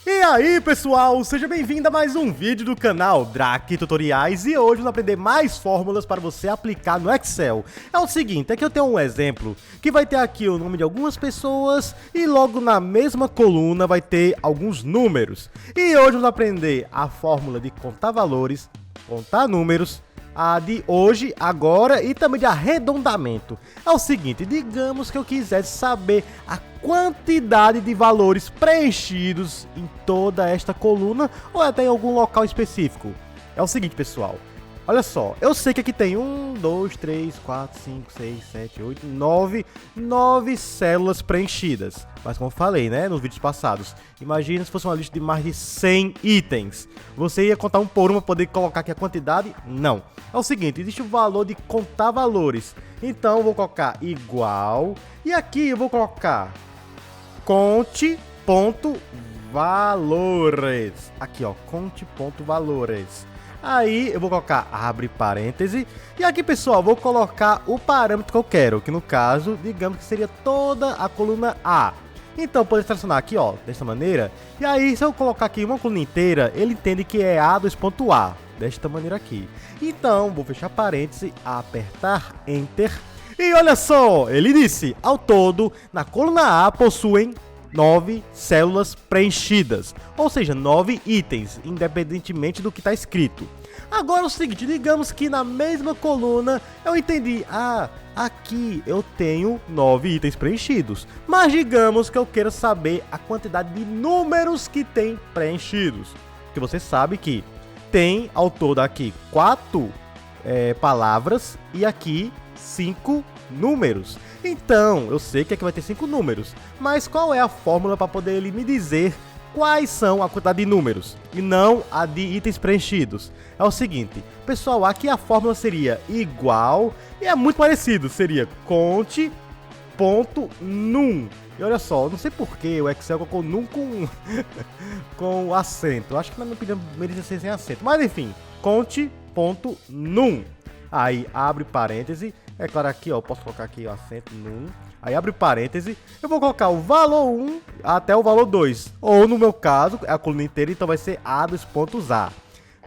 E aí pessoal, seja bem-vindo a mais um vídeo do canal Drake Tutoriais. E hoje vamos aprender mais fórmulas para você aplicar no Excel. É o seguinte, aqui eu tenho um exemplo que vai ter aqui o nome de algumas pessoas e logo na mesma coluna vai ter alguns números. E hoje vamos aprender a fórmula de contar valores, contar números, a de hoje, agora e também de arredondamento. É o seguinte, digamos que eu quisesse saber a quantidade de valores preenchidos em toda esta coluna ou até em algum local específico. É o seguinte, pessoal, olha só, eu sei que aqui tem 1, 2, 3, 4, 5, 6, 7, 8, 9 células preenchidas. Mas como eu falei, né, nos vídeos passados, imagina se fosse uma lista de mais de 100 itens. Você ia contar um por um para poder colocar aqui a quantidade? Não. É o seguinte, existe o valor de contar valores. Então eu vou colocar igual e aqui eu vou colocar conte.valores. Aqui, ó, conte.valores. Aí eu vou colocar abre parêntese. E aqui, pessoal, vou colocar o parâmetro que eu quero, que no caso, digamos que seria toda a coluna A. Então, pode selecionar aqui, ó, desta maneira. E aí, se eu colocar aqui uma coluna inteira, ele entende que é A2.A, desta maneira aqui. Então, vou fechar parêntese, apertar Enter. E olha só, ele disse, ao todo, na coluna A possuem 9 células preenchidas, ou seja, 9 itens, independentemente do que está escrito. Agora é o seguinte, digamos que na mesma coluna eu entendi, aqui eu tenho 9 itens preenchidos, mas digamos que eu queira saber a quantidade de números que tem preenchidos, porque você sabe que tem ao todo aqui 4 palavras e aqui 5 números. Então, eu sei que aqui vai ter 5 números, mas qual é a fórmula para poder ele me dizer quais são a quantidade de números e não a de itens preenchidos? É o seguinte, pessoal, aqui a fórmula seria igual e é muito parecido, seria conte.num. E olha só, não sei por que o Excel colocou num com acento. Acho que na minha opinião merecia ser sem acento, mas enfim, conte.num. Aí abre parêntese. É claro, aqui, ó, eu posso colocar aqui o acento num. Aí abre parêntese. Eu vou colocar o valor 1 até o valor 2. Ou no meu caso, é a coluna inteira, então vai ser A dos pontos A.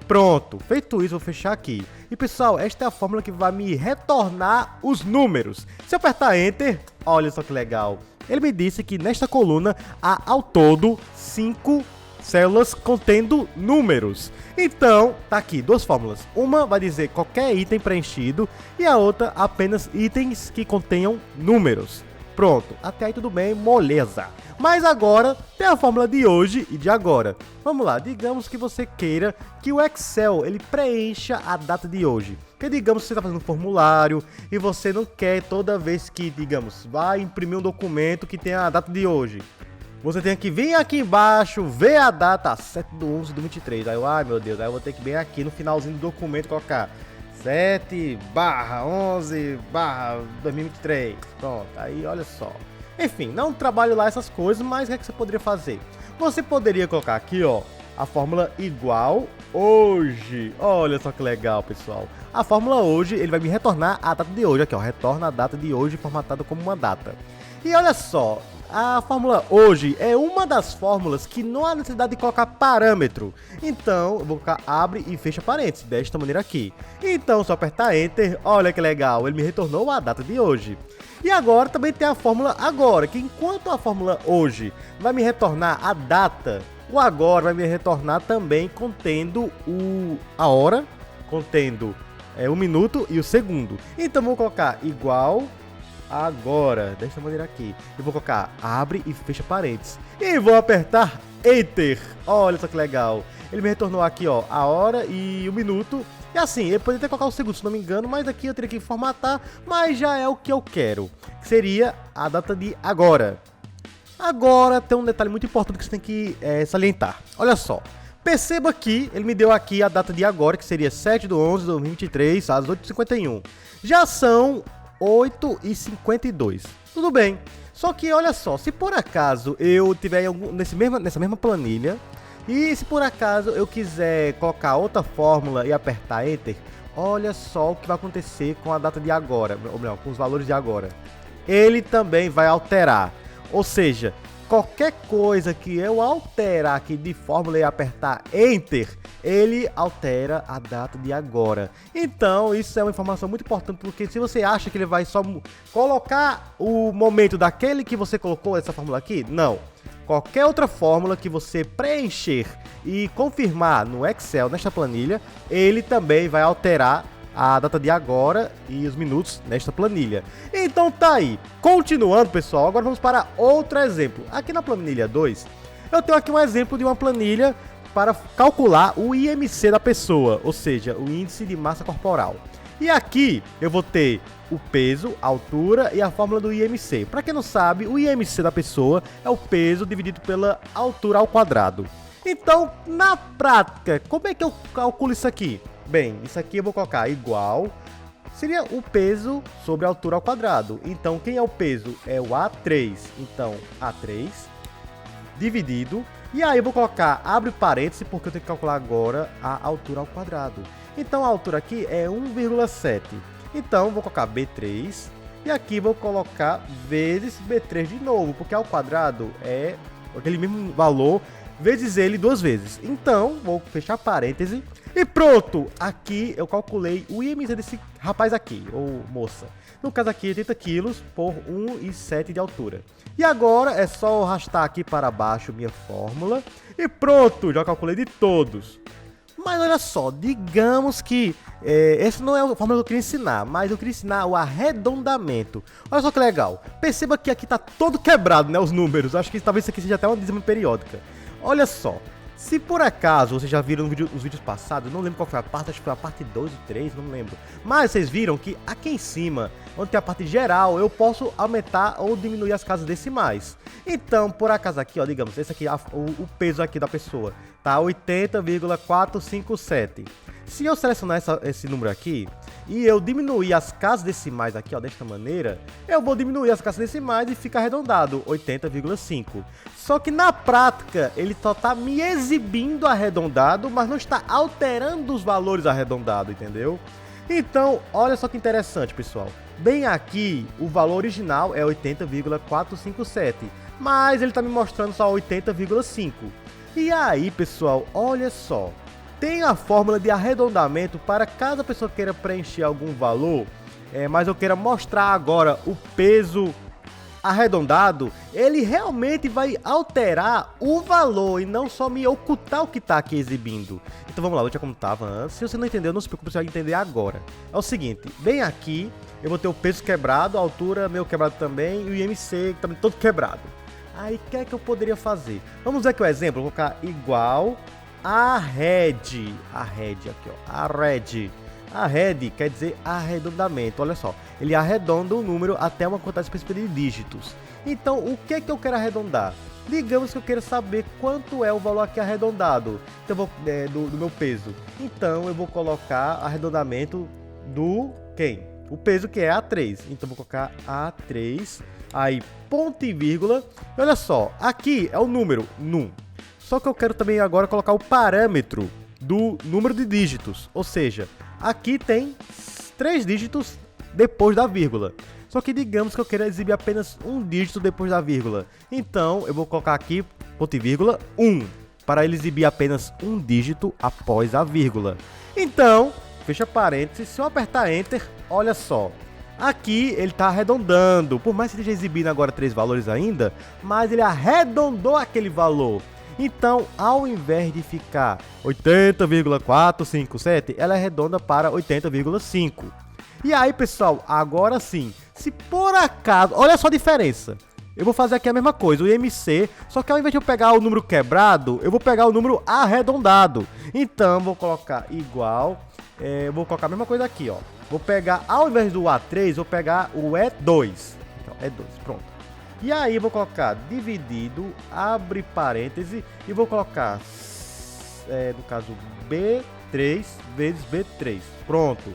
Pronto, feito isso, vou fechar aqui. E pessoal, esta é a fórmula que vai me retornar os números. Se eu apertar Enter, olha só que legal. Ele me disse que nesta coluna há ao todo 5 células contendo números. Então, tá aqui duas fórmulas. Uma vai dizer qualquer item preenchido e a outra apenas itens que contenham números. Pronto, até aí tudo bem, moleza. Mas agora tem a fórmula de hoje e de agora. Vamos lá, digamos que você queira que o Excel ele preencha a data de hoje. Porque digamos que você está fazendo um formulário e você não quer toda vez que, digamos, vai imprimir um documento que tenha a data de hoje. Você tem que vir aqui embaixo, ver a data 7/11/23. Aí eu, ai meu Deus, aí eu vou ter que vir aqui no finalzinho do documento colocar 7/11/2023. Pronto, aí olha só. Enfim, não trabalho lá essas coisas, mas o que é que você poderia fazer? Você poderia colocar aqui, ó, a fórmula igual hoje. Olha só que legal, pessoal. A fórmula hoje, ele vai me retornar a data de hoje. Aqui, ó, retorna a data de hoje formatada como uma data. E olha só, a fórmula hoje é uma das fórmulas que não há necessidade de colocar parâmetro. Então, eu vou colocar abre e fecha parênteses, desta maneira aqui. Então, só apertar Enter, olha que legal, ele me retornou a data de hoje. E agora também tem a fórmula agora, que enquanto a fórmula hoje vai me retornar a data, o agora vai me retornar também contendo a hora, contendo o minuto e o segundo. Então, vou colocar igual agora, desta maneira aqui. Eu vou colocar abre e fecha parênteses. E vou apertar Enter. Olha só que legal. Ele me retornou aqui, ó, a hora e o minuto. E assim, ele poderia até colocar o segundo, se não me engano, mas aqui eu teria que formatar, mas já é o que eu quero. Que seria a data de agora. Agora tem um detalhe muito importante que você tem que salientar. Olha só. Perceba que ele me deu aqui a data de agora, que seria 7/11/2023, às 8h51. Já são 8h52. Tudo bem. Só que olha só, se por acaso eu tiver nessa mesma planilha e se por acaso eu quiser colocar outra fórmula e apertar Enter, olha só o que vai acontecer com a data de agora, ou melhor, com os valores de agora. Ele também vai alterar. Ou seja, qualquer coisa que eu alterar aqui de fórmula e apertar Enter, ele altera a data de agora. Então isso é uma informação muito importante, porque se você acha que ele vai só colocar o momento daquele que você colocou essa fórmula aqui, não. Qualquer outra fórmula que você preencher e confirmar no Excel, nesta planilha, ele também vai alterar a data de agora e os minutos nesta planilha. Então tá aí. Continuando, pessoal, agora vamos para outro exemplo. Aqui na planilha 2, eu tenho aqui um exemplo de uma planilha para calcular o IMC da pessoa, ou seja, o índice de massa corporal. E aqui eu vou ter o peso, a altura e a fórmula do IMC. Para quem não sabe, o IMC da pessoa é o peso dividido pela altura ao quadrado. Então, na prática, como é que eu calculo isso aqui? Bem, isso aqui eu vou colocar igual, seria o peso sobre a altura ao quadrado. Então, quem é o peso? É o A3. Então, A3 dividido. E aí eu vou colocar, abre parênteses, porque eu tenho que calcular agora a altura ao quadrado. Então, a altura aqui é 1,7. Então, vou colocar B3. E aqui vou colocar vezes B3 de novo, porque ao quadrado é aquele mesmo valor, vezes ele duas vezes. Então, vou fechar parêntese. E pronto! Aqui eu calculei o IMC desse rapaz aqui, ou moça. No caso aqui, 80 kg por 1,7 de altura. E agora é só arrastar aqui para baixo minha fórmula. E pronto! Já calculei de todos. Mas olha só, digamos que esse não é a fórmula que eu queria ensinar, mas eu queria ensinar o arredondamento. Olha só que legal. Perceba que aqui tá todo quebrado, né, os números. Acho que talvez isso aqui seja até uma dízima periódica. Olha só. Se por acaso vocês já viram os vídeos passados, não lembro qual foi a parte, acho que foi a parte 2 ou 3, não lembro. Mas vocês viram que aqui em cima, onde tem a parte geral, eu posso aumentar ou diminuir as casas decimais. Então, por acaso aqui, ó, digamos, esse aqui, o peso aqui da pessoa, tá 80,457. Se eu selecionar esse número aqui e eu diminuir as casas decimais aqui, ó, desta maneira, eu vou diminuir as casas decimais e fica arredondado, 80,5. Só que na prática, ele só tá me exibindo arredondado, mas não está alterando os valores arredondados, entendeu? Então, olha só que interessante, pessoal. Bem aqui, o valor original é 80,457, mas ele tá me mostrando só 80,5. E aí, pessoal, olha só. Tem a fórmula de arredondamento para caso a pessoa queira preencher algum valor, mas eu queira mostrar agora o peso arredondado, ele realmente vai alterar o valor e não só me ocultar o que está aqui exibindo. Então vamos lá, vou te como estava antes. Se você não entendeu, não se preocupe, você vai entender agora. É o seguinte, bem aqui eu vou ter o peso quebrado, a altura meu quebrado também e o IMC também todo quebrado. Aí o que é que eu poderia fazer? Vamos ver aqui o exemplo, eu vou colocar igual a red aqui, ó, a red. A red quer dizer arredondamento, olha só. Ele arredonda o número até uma quantidade específica de dígitos. Então, o que é que eu quero arredondar? Digamos que eu queira saber quanto é o valor aqui arredondado. Então, eu vou, do meu peso. Então, eu vou colocar arredondamento do quem? O peso que é A3. Então, eu vou colocar A3, aí ponto e vírgula. E olha só, aqui é o número, num. Só que eu quero também agora colocar o parâmetro do número de dígitos. Ou seja, aqui tem 3 dígitos depois da vírgula. Só que digamos que eu queira exibir apenas um dígito depois da vírgula. Então eu vou colocar aqui, ponto e vírgula, 1. Para ele exibir apenas um dígito após a vírgula. Então, fecha parênteses, se eu apertar Enter, olha só. Aqui ele está arredondando. Por mais que esteja exibindo agora 3 valores ainda, mas ele arredondou aquele valor. Então, ao invés de ficar 80,457, ela arredonda para 80,5. E aí, pessoal, agora sim, se por acaso, olha só a diferença. Eu vou fazer aqui a mesma coisa, o IMC, só que ao invés de eu pegar o número quebrado, eu vou pegar o número arredondado. Então, vou colocar igual, vou colocar a mesma coisa aqui, ó. Vou pegar, ao invés do A3, vou pegar o E2. Então, E2, pronto. E aí vou colocar dividido, abre parêntese, e vou colocar, no caso, B3 vezes B3. Pronto.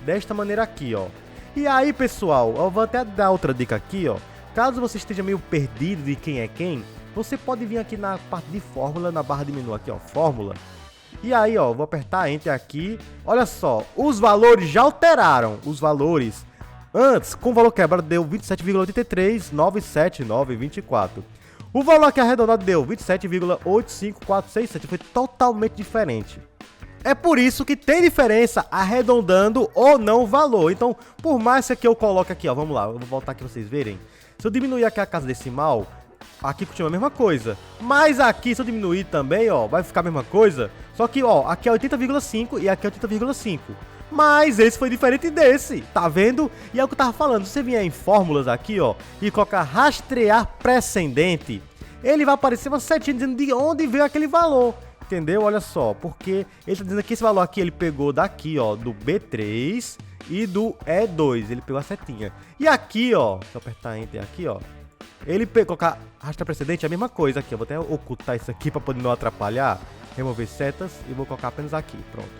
Desta maneira aqui, ó. E aí, pessoal, eu vou até dar outra dica aqui, ó. Caso você esteja meio perdido de quem é quem, você pode vir aqui na parte de fórmula, na barra de menu aqui, ó, fórmula. E aí, ó, vou apertar Enter aqui. Olha só, os valores já alteraram, os valores. Antes, com o valor quebrado, deu 27,8397924. O valor aqui arredondado deu 27,85467, foi totalmente diferente. É por isso que tem diferença arredondando ou não o valor. Então, por mais que eu coloque aqui, ó, vamos lá, eu vou voltar aqui pra vocês verem. Se eu diminuir aqui a casa decimal, aqui continua a mesma coisa. Mas aqui, se eu diminuir também, ó, vai ficar a mesma coisa. Só que, ó, aqui é 80,5 e aqui é 80,5. Mas esse foi diferente desse, tá vendo? E é o que eu tava falando, se você vier em fórmulas aqui, ó, e colocar rastrear precedente, ele vai aparecer uma setinha dizendo de onde veio aquele valor. Entendeu? Olha só, porque ele tá dizendo que esse valor aqui ele pegou daqui, ó, do B3 e do E2, ele pegou a setinha. E aqui, ó, se eu apertar Enter aqui, ó, ele colocar rastrear precedente, é a mesma coisa aqui. Eu vou até ocultar isso aqui pra poder não atrapalhar, remover setas e vou colocar apenas aqui, pronto.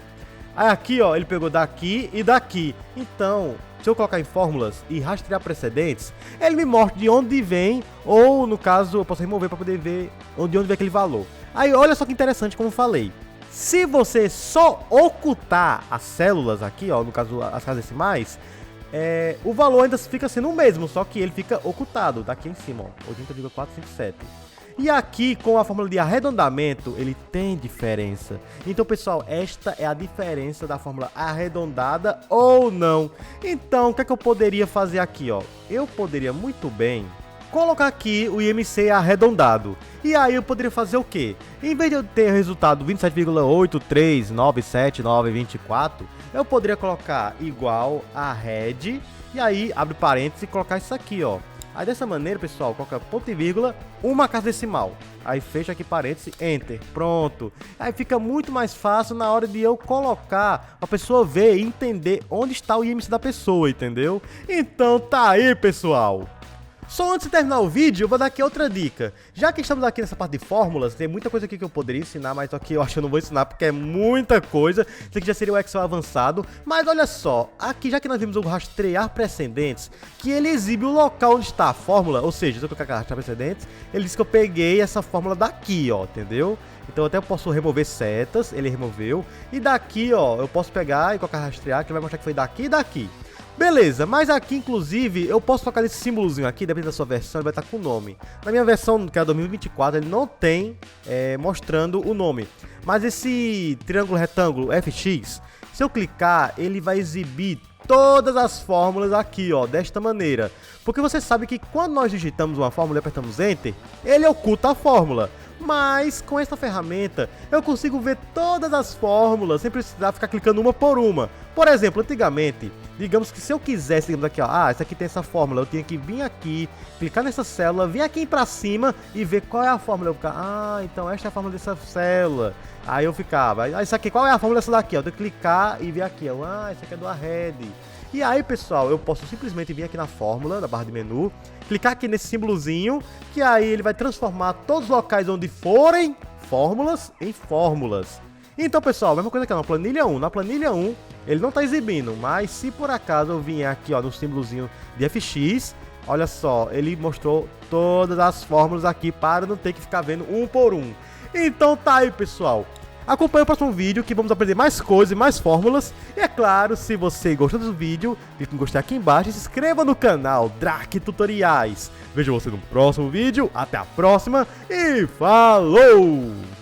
Aí aqui, ó, ele pegou daqui e daqui. Então, se eu colocar em fórmulas e rastrear precedentes, ele me mostra de onde vem, ou no caso, eu posso remover para poder ver de onde vem aquele valor. Aí, olha só que interessante, como eu falei. Se você só ocultar as células aqui, ó, no caso, as casas decimais, o valor ainda fica sendo o mesmo, só que ele fica ocultado, daqui em cima, ó, 80,457. E aqui, com a fórmula de arredondamento, ele tem diferença. Então, pessoal, esta é a diferença da fórmula arredondada ou não. Então, o que é que eu poderia fazer aqui, ó? Eu poderia muito bem colocar aqui o IMC arredondado. E aí eu poderia fazer o quê? Em vez de eu ter o resultado 27,8397924, eu poderia colocar igual a head, e aí abre parênteses e colocar isso aqui, ó. Aí dessa maneira, pessoal, coloca ponto e vírgula, uma casa decimal. Aí fecha aqui parênteses, enter, pronto. Aí fica muito mais fácil na hora de eu colocar, a pessoa ver e entender onde está o IMC da pessoa, entendeu? Então tá aí, pessoal. Só antes de terminar o vídeo, eu vou dar aqui outra dica. Já que estamos aqui nessa parte de fórmulas, tem muita coisa aqui que eu poderia ensinar, mas aqui eu acho que eu não vou ensinar porque é muita coisa. Isso aqui já seria o Excel avançado. Mas olha só, aqui já que nós vimos o rastrear precedentes, que ele exibe o local onde está a fórmula, ou seja, se eu colocar rastrear precedentes, ele diz que eu peguei essa fórmula daqui, ó, entendeu? Então eu até posso remover setas, ele removeu. E daqui, ó, eu posso pegar e colocar rastrear, que vai mostrar que foi daqui e daqui. Beleza, mas aqui inclusive eu posso colocar esse símbolozinho aqui, depende da sua versão, ele vai estar com o nome. Na minha versão, que é a 2024, ele não tem mostrando o nome. Mas esse triângulo retângulo FX, se eu clicar, ele vai exibir todas as fórmulas aqui, ó, desta maneira. Porque você sabe que quando nós digitamos uma fórmula e apertamos Enter, ele oculta a fórmula. Mas com esta ferramenta eu consigo ver todas as fórmulas sem precisar ficar clicando uma por uma. Por exemplo, antigamente, digamos que se eu quisesse, digamos aqui, ó, essa aqui tem essa fórmula, eu tinha que vir aqui, clicar nessa célula, vir aqui pra cima e ver qual é a fórmula. Eu ficar, então esta é a fórmula dessa célula. Aí eu ficava, isso aqui, qual é a fórmula dessa daqui? Eu tenho que clicar e ver aqui, isso aqui é do arred. E aí, pessoal, eu posso simplesmente vir aqui na fórmula, na barra de menu, clicar aqui nesse símbolozinho, que aí ele vai transformar todos os locais onde forem fórmulas em fórmulas. Então, pessoal, mesma coisa aqui na planilha 1. Na planilha 1, ele não está exibindo, mas se por acaso eu vier aqui, ó, no símbolozinho de FX, olha só, ele mostrou todas as fórmulas aqui para não ter que ficar vendo um por um. Então tá aí, pessoal. Acompanhe o próximo vídeo que vamos aprender mais coisas e mais fórmulas. E é claro, se você gostou do vídeo, clique em gostei aqui embaixo e se inscreva no canal Drake Tutoriais. Vejo você no próximo vídeo, até a próxima e falou!